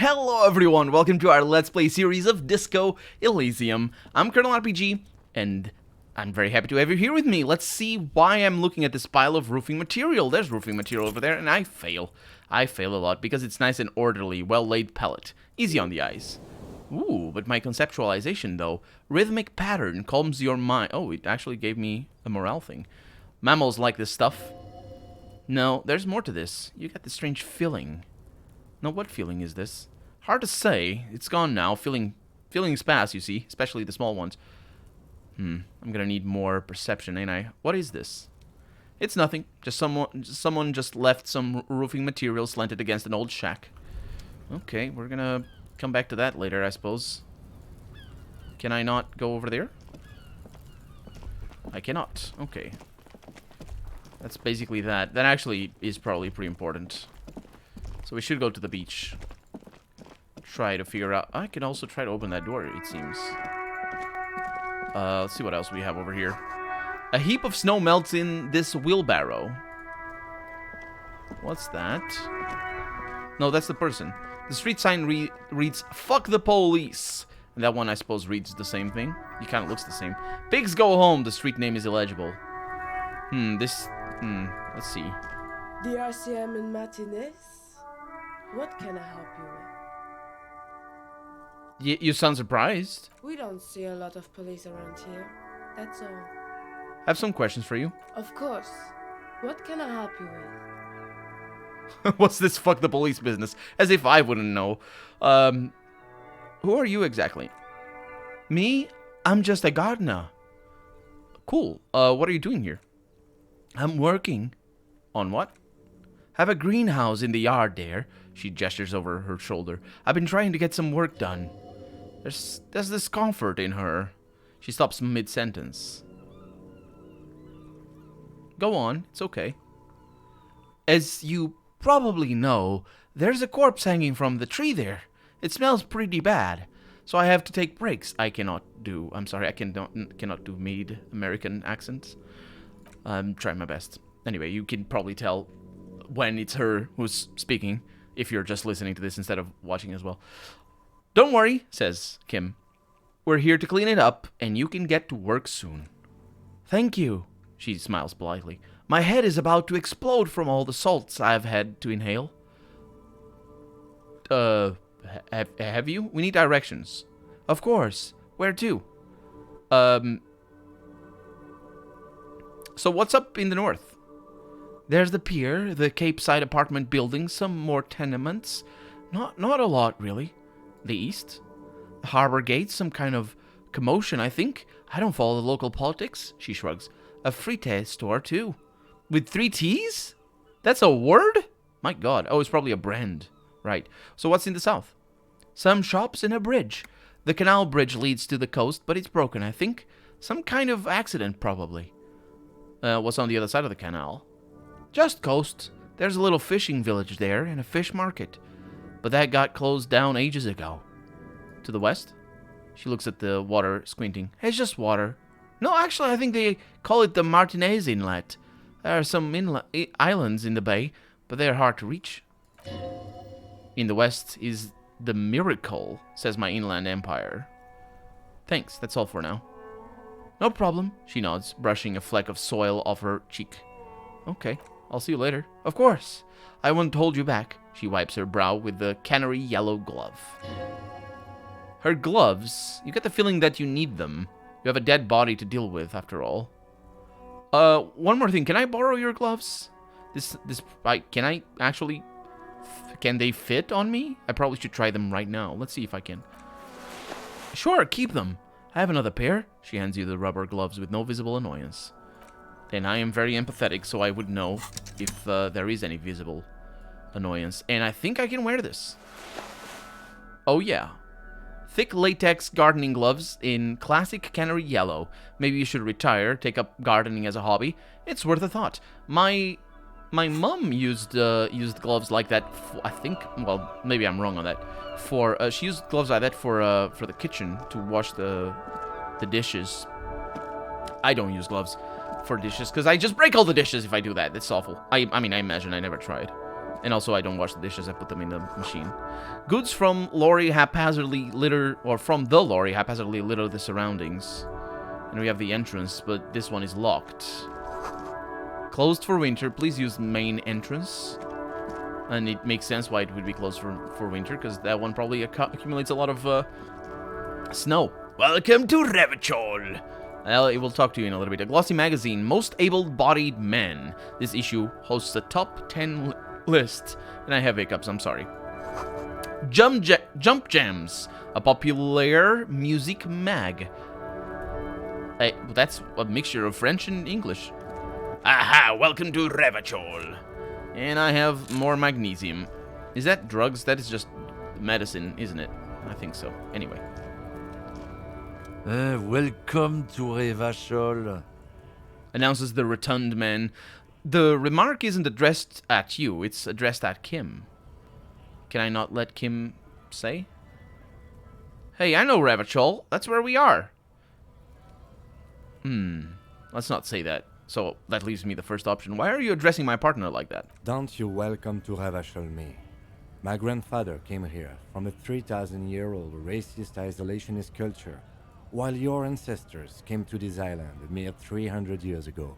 Hello everyone, welcome to our Let's Play series of Disco Elysium. I'm Colonel RPG, and I'm very happy to have you here with me. Let's see why I'm looking at this pile of roofing material. There's roofing material over there, and I fail. I fail a lot because it's nice and orderly, well-laid palette. Easy on the eyes. Ooh, but my conceptualization though. Rhythmic pattern calms your mind. Oh, it actually gave me a morale thing. Mammals like this stuff. No, there's more to this. You got this strange feeling. No, what feeling is this? Hard to say. It's gone now. Feelings pass, you see, especially the small ones. I'm gonna need more perception, ain't I? What is this? It's nothing. Just someone just left some roofing material slanted against an old shack. Okay, we're gonna come back to that later, I suppose. Can I not go over there? I cannot. Okay. That's basically that. That actually is probably pretty important. So we should go to the beach. Try to figure out... I can also try to open that door, it seems. Let's see what else we have over here. A heap of snow melts in this wheelbarrow. What's that? No, that's the person. The street sign reads, "Fuck the police." And that one, I suppose, reads the same thing. He kind of looks the same. Pigs go home. The street name is illegible. Let's see. The RCM in Martinez? What can I help you with? You sound surprised. We don't see a lot of police around here. That's all. I have some questions for you. Of course. What can I help you with? What's this fuck the police business? As if I wouldn't know. Who are you exactly? Me? I'm just a gardener. Cool. What are you doing here? I'm working. On what? Have a greenhouse in the yard there. She gestures over her shoulder. I've been trying to get some work done. There's discomfort in her. She stops mid-sentence. Go on, it's okay. As you probably know, there's a corpse hanging from the tree there. It smells pretty bad, so I have to take breaks. I cannot do mid-American accents. I'm trying my best. Anyway, you can probably tell when it's her who's speaking, if you're just listening to this instead of watching as well. Don't worry, says Kim. We're here to clean it up, and you can get to work soon. Thank you, she smiles politely. My head is about to explode from all the salts I've had to inhale. Have you? We need directions. Of course. Where to? So what's up in the north? There's the pier, the Cape Side apartment building, some more tenements. Not a lot, really. The east? The harbor gate, some kind of commotion, I think. I don't follow the local politics, she shrugs. A frite store, too. With 3 T's? That's a word? My god. Oh, it's probably a brand. Right. So what's in the south? Some shops and a bridge. The canal bridge leads to the coast, but it's broken, I think. Some kind of accident, probably. What's on the other side of the canal? Just coast. There's a little fishing village there and a fish market. But that got closed down ages ago. To the west? She looks at the water, squinting. It's just water. No, actually, I think they call it the Martinez Inlet. There are some islands in the bay, but they're hard to reach. In the west is the Miracle, says my inland empire. Thanks, that's all for now. No problem, she nods, brushing a fleck of soil off her cheek. Okay. I'll see you later. Of course. I won't hold you back. She wipes her brow with the canary yellow glove. Her gloves, you get the feeling that you need them. You have a dead body to deal with, after all. One more thing. Can I borrow your gloves? Can they fit on me? I probably should try them right now. Let's see if I can. Sure, keep them. I have another pair. She hands you the rubber gloves with no visible annoyance. And I am very empathetic, so I would know if there is any visible annoyance. And I think I can wear this. Oh, yeah. Thick latex gardening gloves in classic canary yellow. Maybe you should retire, take up gardening as a hobby. It's worth a thought. My mom used gloves like that, I think, well, maybe I'm wrong on that. She used gloves like that for the kitchen to wash the dishes. I don't use gloves for dishes, because I just break all the dishes if I do that. It's awful. I mean, I imagine. I never tried. And also, I don't wash the dishes, I put them in the machine. Goods from lorry haphazardly litter, or from the lorry haphazardly litter the surroundings. And we have the entrance, but this one is locked. Closed for winter, please use main entrance. And it makes sense why it would be closed for winter, because that one probably accumulates a lot of snow. Welcome to Revachol! Well, it will talk to you in a little bit. A glossy magazine, most able-bodied men. This issue hosts a top 10 list. And I have hiccups, I'm sorry. Jump Jams, a popular music mag. That's a mixture of French and English. Aha, welcome to Revachol. And I have more magnesium. Is that drugs? That is just medicine, isn't it? I think so. Anyway. Welcome to Revachol. Announces the rotund man. The remark isn't addressed at you, it's addressed at Kim. Can I not let Kim say? Hey, I know Revachol. That's where we are. Let's not say that. So that leaves me the first option. Why are you addressing my partner like that? Don't you welcome to Revachol me. My grandfather came here from a 3,000-year-old racist isolationist culture, while your ancestors came to this island a mere 300 years ago.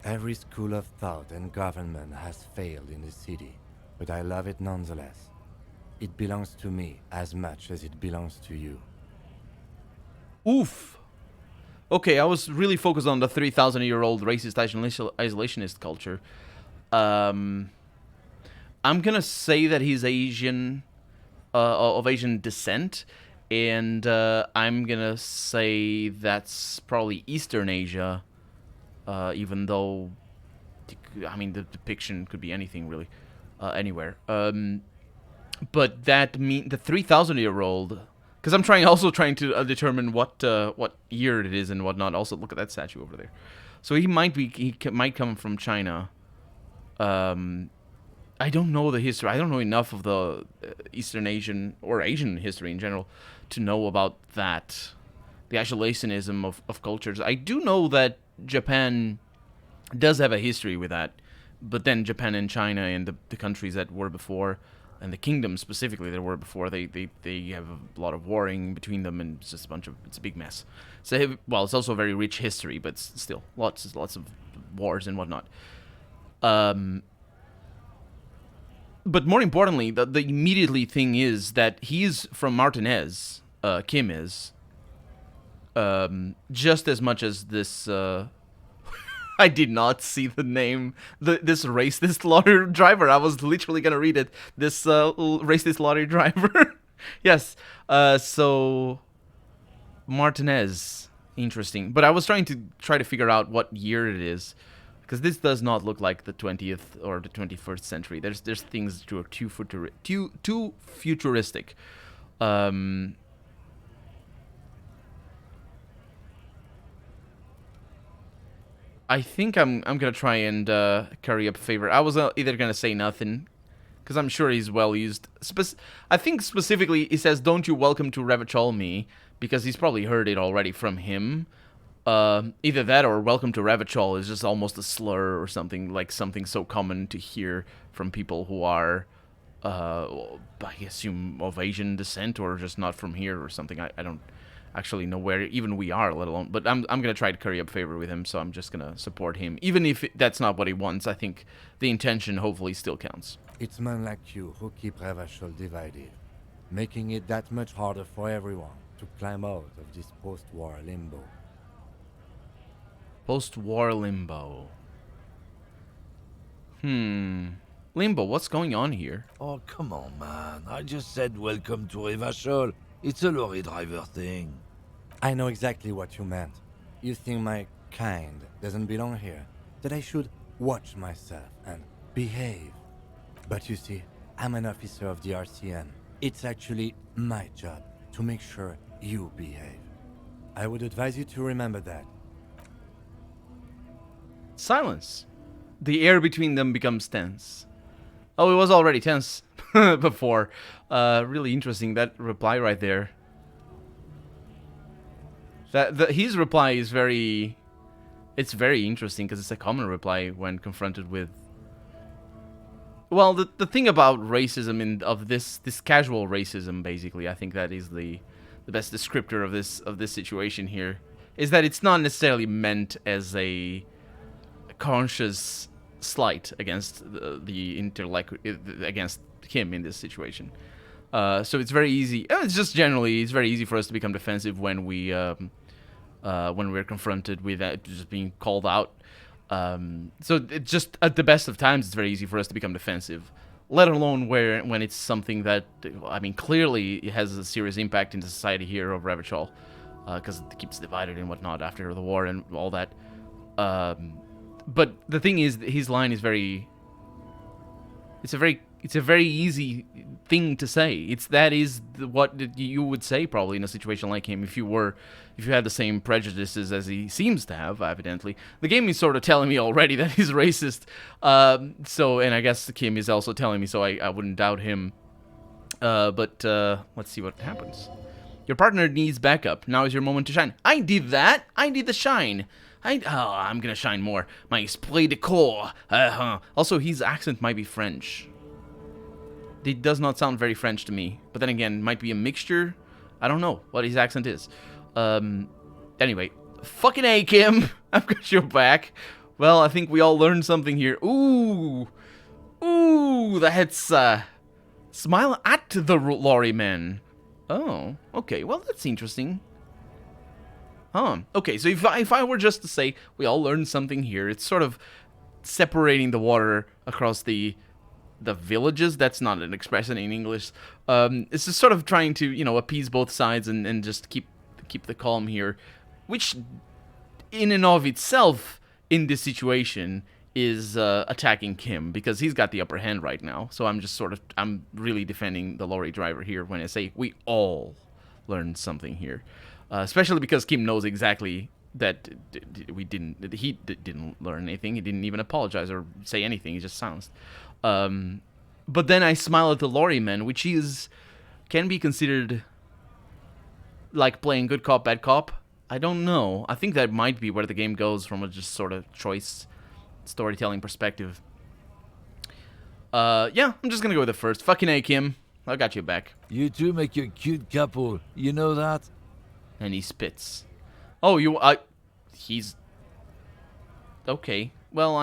Every school of thought and government has failed in this city, but I love it nonetheless. It belongs to me as much as it belongs to you. Oof. Okay, I was really focused on the 3,000-year-old racist isolationist culture. I'm gonna say that he's Asian, of Asian descent, and I'm gonna say that's probably Eastern Asia, even though, I mean, the depiction could be anything really, anywhere. But that the 3,000-year-old. Because I'm also trying to determine what year it is and whatnot. Also, look at that statue over there. So he might come from China. I don't know the history. I don't know enough of the Eastern Asian or Asian history in general to know about that, the isolationism of cultures. I do know that Japan does have a history with that, but then Japan and China and the countries that were before, and the kingdoms specifically that were before, they have a lot of warring between them, and it's just it's a big mess. So, well, it's also a very rich history, but still, lots of wars and whatnot. But more importantly, the immediately thing is that he's from Martinez, Kim is, just as much as this, I did not see the name. This racist lorry driver. I was literally gonna read it. This racist lorry driver. Yes. So Martinez, interesting. But I was trying to figure out what year it is, because this does not look like the 20th or the 21st century. There's things that are too futuristic. I think I'm gonna try and curry up favor. I was either gonna say nothing, because I'm sure he's well used. I think specifically he says, "Don't you welcome to Revachol me," because he's probably heard it already from him. Either that or "Welcome to Revachol" is just almost a slur or something, like something so common to hear from people who are, I assume, of Asian descent or just not from here or something. I don't actually know where even we are, let alone. But I'm gonna try to curry up favor with him, so I'm just gonna support him, even if that's not what he wants. I think the intention hopefully still counts. It's men like you who keep Revachol divided, making it that much harder for everyone to climb out of this post-war limbo. Post-war limbo. Limbo, what's going on here? Oh, come on, man. I just said welcome to Revachol. It's a lorry driver thing. I know exactly what you meant. You think my kind doesn't belong here, that I should watch myself and behave. But you see, I'm an officer of the RCM. It's actually my job to make sure you behave. I would advise you to remember that. Silence. The air between them becomes tense. Oh, it was already tense before. Really interesting, that reply right there. His reply is very interesting, because it's a common reply when confronted with Well, the thing about racism of this casual racism, basically, I think that is the best descriptor of this situation here, is that it's not necessarily meant as a conscious slight against the intellect against him in this situation. So it's very easy. It's just generally it's very easy for us to become defensive when we're confronted with just being called out. So it just at the best of times, it's very easy for us to become defensive. Let alone when it's something that, I mean, clearly it has a serious impact in the society here of Revachol, because it keeps divided and whatnot after the war and all that. But the thing is, his line is very. It's a very easy thing to say. What you would say probably in a situation like him if you had the same prejudices as he seems to have, evidently. The game is sort of telling me already that he's racist. And I guess Kim is also telling me, so I wouldn't doubt him. But let's see what happens. Your partner needs backup. Now is your moment to shine. I did that. I did the shine. I'm gonna shine more. My esprit de corps. Also, his accent might be French. It does not sound very French to me. But then again, might be a mixture. I don't know what his accent is. Anyway. Fucking A, Kim. I've got your back. Well, I think we all learned something here. Ooh, that's, smile at the lorryman. Oh, okay. Well, that's interesting. Okay, so if I were just to say we all learned something here, it's sort of separating the water across the villages. That's not an expression in English. It's just sort of trying to, appease both sides and just keep the calm here, which in and of itself in this situation is attacking Kim because he's got the upper hand right now. So I'm really defending the lorry driver here when I say we all learned something here. Especially because Kim knows exactly that he didn't learn anything. He didn't even apologize or say anything. He just silenced. But then I smile at the lorryman, which can be considered like playing good cop, bad cop. I don't know. I think that might be where the game goes from a just sort of choice storytelling perspective. Yeah, I'm just gonna go with the first. Fucking A, Kim. I got you back. You two make a cute couple. You know that? And he spits. Oh, he's... Okay. Well,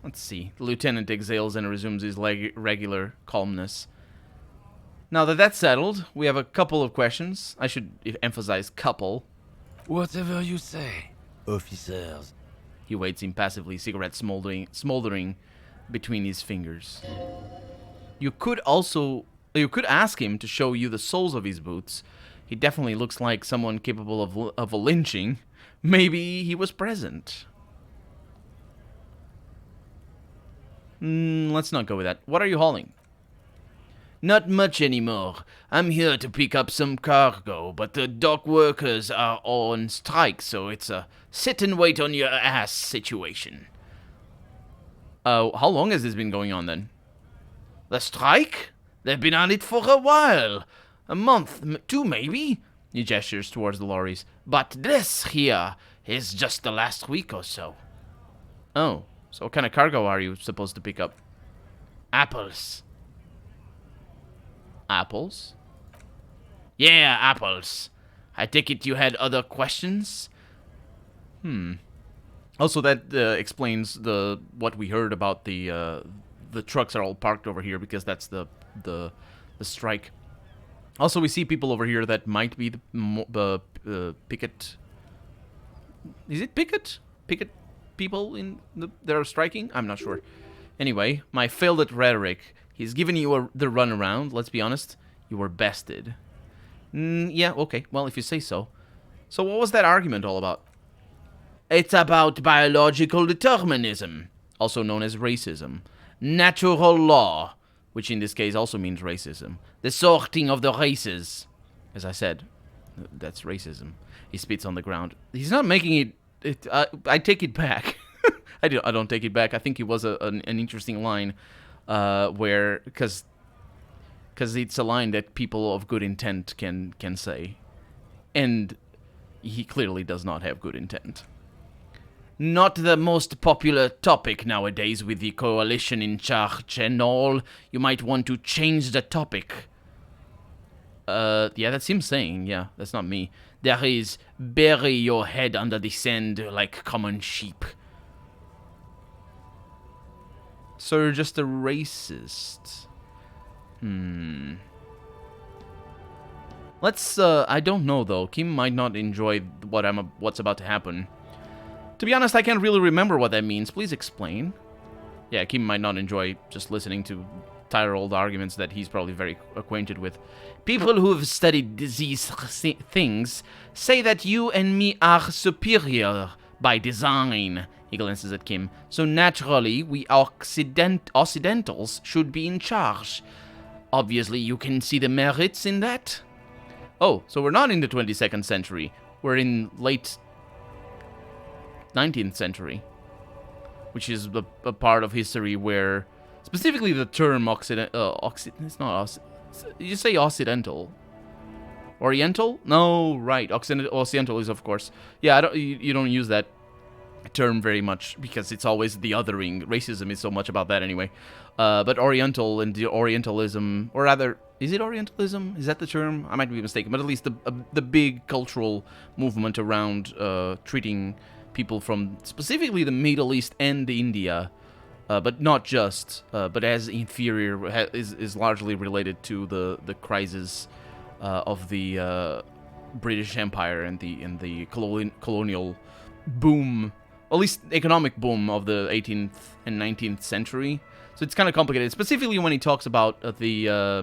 let's see. The lieutenant exhales and resumes his regular calmness. Now that that's settled, we have a couple of questions. I should emphasize couple. Whatever you say, officers. He waits impassively, cigarette smoldering between his fingers. You could ask him to show you the soles of his boots. He definitely looks like someone capable of a lynching. Maybe he was present. Let's not go with that. What are you hauling? Not much anymore. I'm here to pick up some cargo, but the dock workers are on strike, so it's a sit and wait on your ass situation. How long has this been going on then? The strike? They've been on it for a while. A month, 2 maybe? He gestures towards the lorries. But this here is just the last week or so. Oh, so what kind of cargo are you supposed to pick up? Apples. Apples? Yeah, apples. I take it you had other questions? Also, that explains what we heard about the trucks are all parked over here because that's the strike. Also, we see people over here that might be the picket. Is it picket? Picket people that are striking? I'm not sure. Anyway, my failed at rhetoric. He's given you the runaround. Let's be honest. You were bested. Yeah, okay. Well, if you say so. So what was that argument all about? It's about biological determinism, also known as racism. Natural law, which in this case also means racism. The sorting of the races. As I said, that's racism. He spits on the ground. He's not making it... I take it back. I don't take it back. I think it was an interesting line because it's a line that people of good intent can say. And he clearly does not have good intent. not the most popular topic nowadays with the coalition in charge and all. You might want to change the topic. Yeah, that's him saying, yeah, that's not me. There is, bury your head under the sand like common sheep. So you're just a racist. Let's, I don't know though. Kim might not enjoy what's about to happen. To be honest, I can't really remember what that means. Please explain. Yeah, Kim might not enjoy just listening to tired old arguments that he's probably very acquainted with. People who have studied these things say that you and me are superior by design. He glances at Kim. So naturally, we Occidentals should be in charge. Obviously, you can see the merits in that. Oh, so we're not in the 22nd century. We're in late 19th century, which is a part of history where, specifically the term it's not you say Occidental. Oriental? No, right. Occidental is, of course. Yeah, you don't use that term very much because it's always the othering. Racism is so much about that anyway. But Oriental and the Orientalism, or rather, is it Orientalism? Is that the term? I might be mistaken, but at least the big cultural movement around treating people from specifically the Middle East and the India, but not just, but as inferior, is largely related to the crisis of the British Empire and the colonial boom, at least economic boom of the 18th and 19th century. So it's kind of complicated, specifically when he talks about the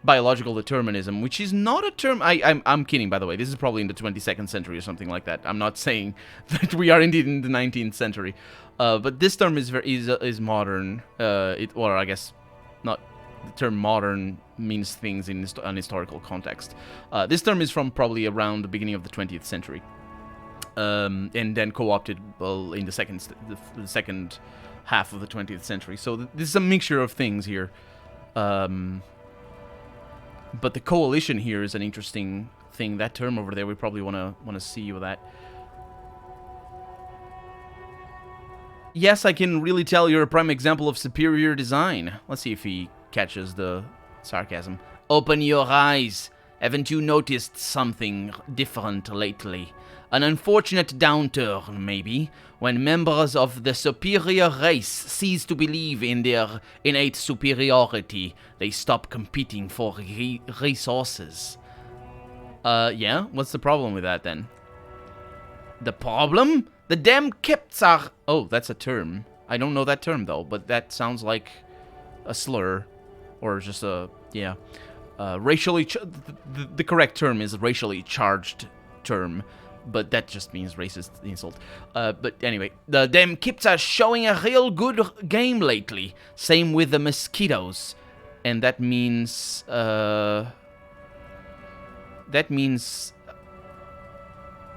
biological determinism, which is not a term. I'm kidding, by the way. This is probably in the 22nd century or something like that. I'm not saying that we are indeed in the 19th century, but this term is modern. Or I guess not. The term modern means things in an historical context. This term is from probably around the beginning of the 20th century, and then co-opted in the second half of the 20th century. So this is a mixture of things here. But the coalition here is an interesting thing. That term over there, we probably want to see with that. Yes, I can really tell you're a prime example of superior design. Let's see if he catches the sarcasm. Open your eyes. Haven't you noticed something different lately? An unfortunate downturn, maybe, when members of the superior race cease to believe in their innate superiority. They stop competing for resources. Yeah? What's the problem with that, then? The problem? The damn Kipts are... Oh, that's a term. I don't know that term, though, but that sounds like a slur. Or just a... Yeah. Racially... The correct term is racially charged term. But that just means racist insult. But anyway, the damn Kips are showing a real good game lately. Same with the mosquitoes. And that means...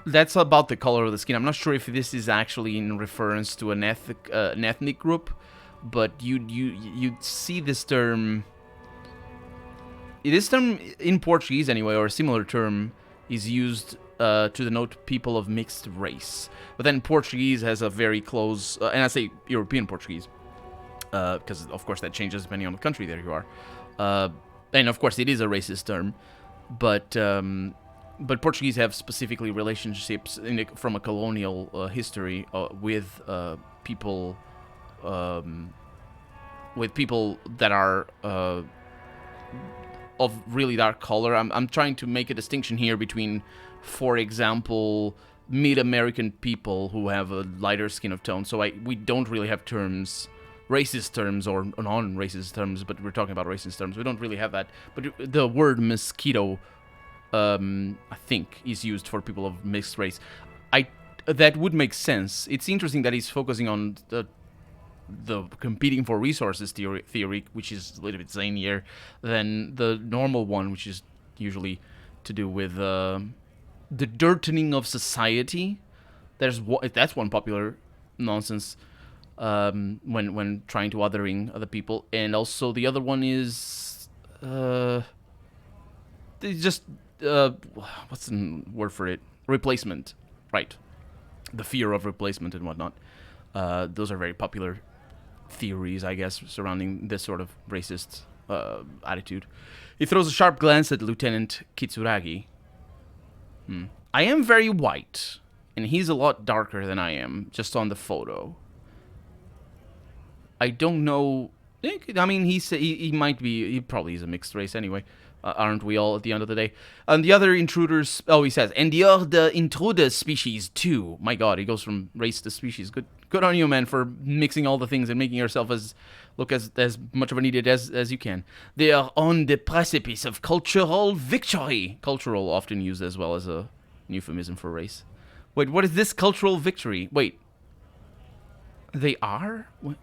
That's about the color of the skin. I'm not sure if this is actually in reference to an ethnic group. But you'd see this term... This term, in Portuguese anyway, or a similar term, is used... to denote people of mixed race. But then Portuguese has a very close, and I say European Portuguese, because of course that changes depending on the country that you are. And of course it is a racist term, but Portuguese have specifically relationships from a colonial history with people that are of really dark color. I'm trying to make a distinction here between, for example, mid-American people who have a lighter skin of tone. So we don't really have terms, racist terms or non-racist terms, but we're talking about racist terms. We don't really have that. But the word mosquito, I think, is used for people of mixed race. That would make sense. It's interesting that he's focusing on the competing for resources theory, which is a little bit zanier than the normal one, which is usually to do with the dirtening of society. That's one popular nonsense when trying to othering other people, and also the other one is just what's the word for it? Replacement, right? the fear of replacement and whatnot. Those are very popular theories, I guess, surrounding this sort of racist attitude. He throws a sharp glance at Lieutenant Kitsuragi. I am very white, and he's a lot darker than I am, just on the photo. I don't know. I mean, he might be. He probably is a mixed race anyway. Aren't we all at the end of the day? And the other intruders. Oh, he says, and you're the intruder species too. My God, he goes from race to species. Good on you, man, for mixing all the things and making yourself look as much of an idiot as you can. They are on the precipice of cultural victory. Cultural, often used as well as a euphemism for race. Wait, what is this cultural victory? Wait, they are? What?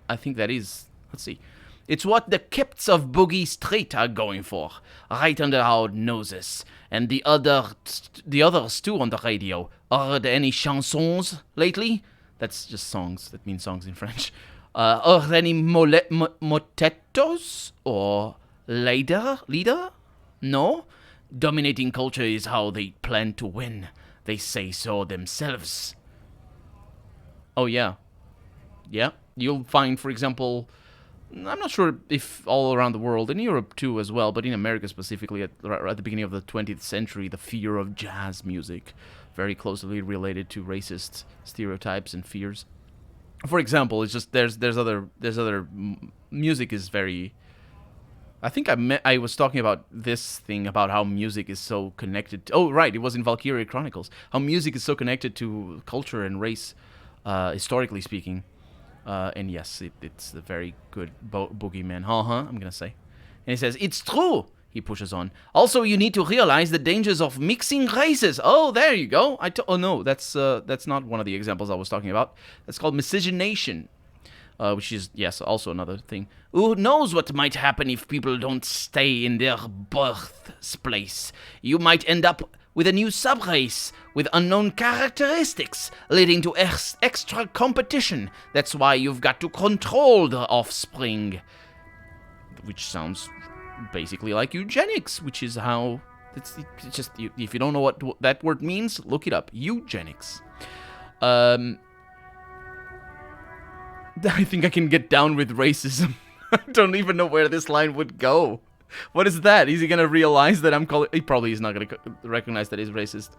I think that is. Let's see. It's what the Kipts of Boogie Street are going for, right under our noses. And the others too on the radio. Heard any chansons lately? That's just songs. That means songs in French. Heard any motetos or leader? No? Dominating culture is how they plan to win. They say so themselves. Oh, yeah. Yeah. You'll find, for example, I'm not sure if all around the world, in Europe too as well, but in America specifically, at the beginning of the 20th century, the fear of jazz music, very closely related to racist stereotypes and fears. For example, it's just there's other music is very. I think I was talking about this thing about how music is so connected. Oh, right, it was in Valkyria Chronicles. How music is so connected to culture and race, historically speaking. And yes, it's a very good boogeyman. I'm gonna say. And he says, it's true, he pushes on. Also, you need to realize the dangers of mixing races. Oh, there you go. Oh, no, that's not one of the examples I was talking about. That's called miscegenation, which is, yes, also another thing. Who knows what might happen if people don't stay in their birthplace? You might end up with a new subrace with unknown characteristics, leading to extra competition. That's why you've got to control the offspring. Which sounds basically like eugenics, which is how... It's just, if you don't know what that word means, look it up. Eugenics. I think I can get down with racism. I don't even know where this line would go. What is that? Is he gonna realize that I'm calling... He probably is not gonna recognize that he's racist.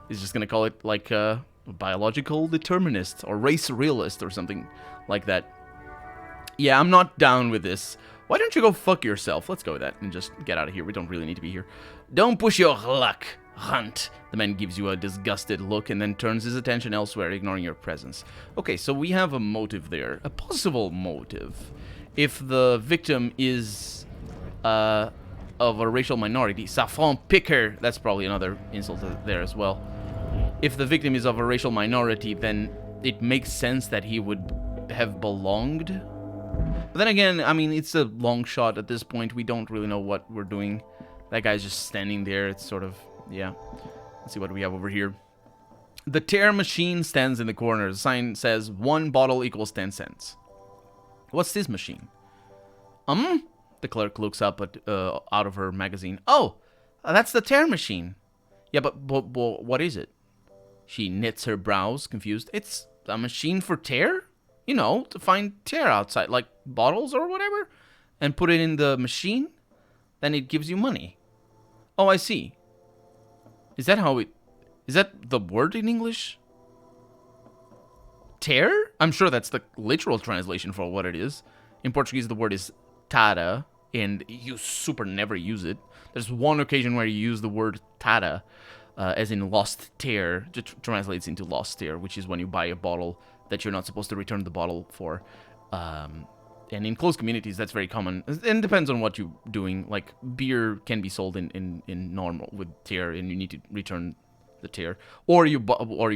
He's just gonna call it like a biological determinist or race realist or something like that. Yeah, I'm not down with this. Why don't you go fuck yourself? Let's go with that and just get out of here. We don't really need to be here. Don't push your luck, Hunt. The man gives you a disgusted look and then turns his attention elsewhere, ignoring your presence. Okay, so we have a motive there. A possible motive. If the victim is... of a racial minority. Saffron picker. That's probably another insult there as well. If the victim is of a racial minority, then it makes sense that he would have belonged. But then again, I mean, it's a long shot at this point. We don't really know what we're doing. That guy's just standing there. It's sort of, yeah. Let's see what we have over here. The tear machine stands in the corner. The sign says 1 bottle equals 10 cents. What's this machine? The clerk looks up out of her magazine. Oh, that's the tear machine. Yeah, but what is it? She knits her brows, confused. It's a machine for tear? You know, to find tear outside, like bottles or whatever, and put it in the machine. Then it gives you money. Oh, I see. Is that how it... Is that the word in English? Tear? I'm sure that's the literal translation for what it is. In Portuguese, the word is tara. And you super never use it. There's one occasion where you use the word tada, as in lost tear, which translates into lost tear, which is when you buy a bottle that you're not supposed to return the bottle for. And in closed communities, that's very common. And it depends on what you're doing. Like, beer can be sold in normal with tear, and you need to return the tear, or you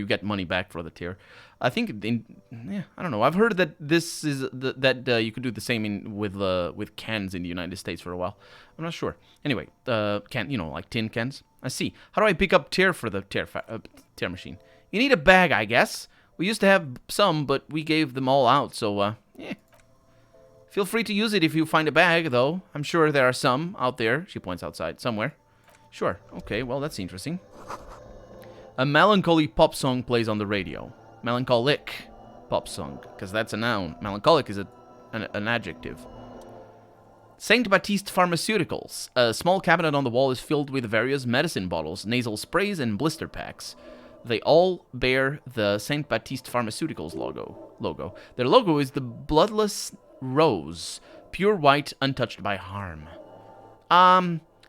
get money back for the tear. I think I don't know. I've heard that this is you could do the same with cans in the United States for a while. I'm not sure. Anyway, like tin cans. I see. How do I pick up tear for the tear machine? You need a bag, I guess. We used to have some, but we gave them all out. So yeah. Feel free to use it if you find a bag, though. I'm sure there are some out there. She points outside somewhere. Sure. Okay. Well, that's interesting. A melancholy pop song plays on the radio. Melancholic pop song, because that's a noun. Melancholic is an adjective. Saint Baptiste Pharmaceuticals. A small cabinet on the wall is filled with various medicine bottles, nasal sprays, and blister packs. They all bear the Saint Baptiste Pharmaceuticals logo. Their logo is the bloodless rose, pure white, untouched by harm.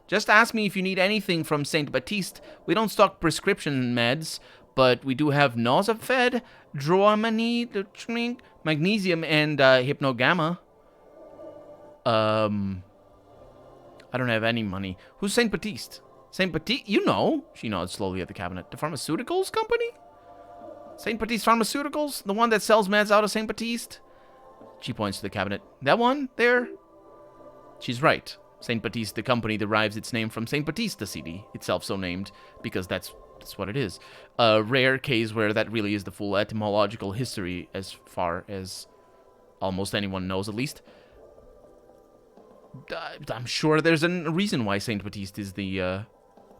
Just ask me if you need anything from Saint Baptiste. We don't stock prescription meds, but we do have Nosafed, Dramamine, magnesium, and Hypnogamma. I don't have any money. Who's Saint Baptiste? Saint Baptiste? You know. She nods slowly at the cabinet. The pharmaceuticals company? Saint Baptiste Pharmaceuticals? The one that sells meds out of Saint Baptiste? She points to the cabinet. That one? There? She's right. Saint Baptiste, the company, derives its name from Saint Baptiste, the city, itself so named, because that's what it is. A rare case where that really is the full etymological history, as far as almost anyone knows, at least. I'm sure there's a reason why Saint Baptiste is the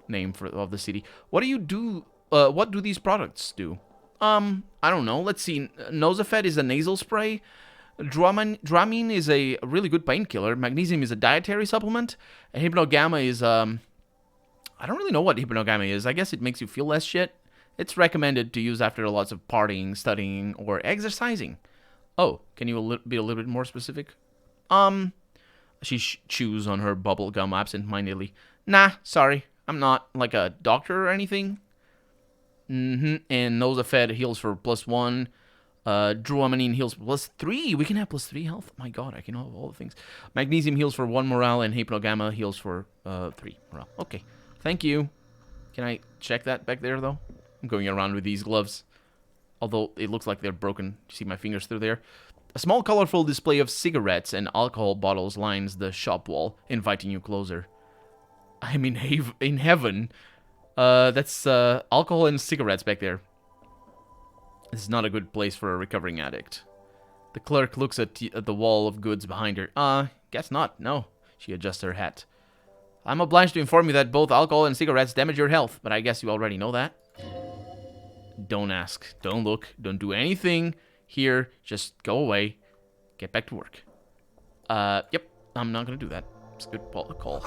name of the city. What do these products do? I don't know. Let's see. Nosafed is a nasal spray. Dramamine is a really good painkiller. Magnesium is a dietary supplement. And Hypnogamma is, I don't really know what Hypnogamma is. I guess it makes you feel less shit. It's recommended to use after lots of partying, studying, or exercising. Oh, can you be a little bit more specific? She chews on her bubble gum absent-mindedly. Nah, sorry. I'm not like a doctor or anything. And Nosafed heals for +1. Dramamine heals for +3. We can have +3 health. My god, I can have all the things. Magnesium heals for 1 morale, and Hypnogamma heals for 3 morale. Okay, thank you. Can I check that back there, though? I'm going around with these gloves. Although it looks like they're broken. You see my fingers through there? A small colorful display of cigarettes and alcohol bottles lines the shop wall, inviting you closer. I'm in heaven. That's alcohol and cigarettes back there. This is not a good place for a recovering addict. The clerk looks at the wall of goods behind her. Guess not. No. She adjusts her hat. I'm obliged to inform you that both alcohol and cigarettes damage your health, but I guess you already know that. Don't ask. Don't look. Don't do anything here. Just go away. Get back to work. Yep. I'm not going to do that. It's a good call.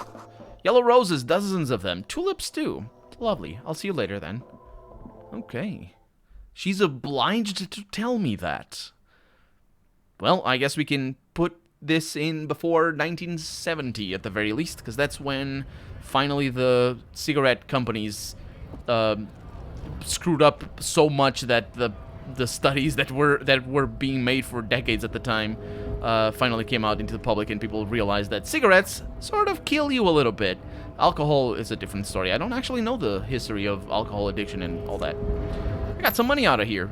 Yellow roses, dozens of them. Tulips, too. Lovely. I'll see you later, then. Okay. She's obliged to tell me that. Well, I guess we can put this in before 1970 at the very least, because that's when finally the cigarette companies screwed up so much that the studies that were being made for decades at the time finally came out into the public, and people realized that cigarettes sort of kill you a little bit. Alcohol is a different story. I don't actually know the history of alcohol addiction and all that. I got some money out of here.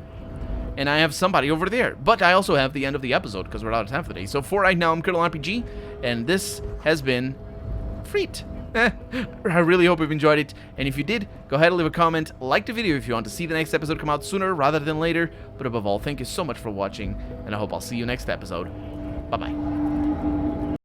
And I have somebody over there. But I also have the end of the episode, because we're out of time for the day. So for right now, I'm Colonel RPG, and this has been Freet. I really hope you've enjoyed it. And if you did, go ahead and leave a comment. Like the video if you want to see the next episode come out sooner rather than later. But above all, thank you so much for watching, and I hope I'll see you next episode. Bye-bye.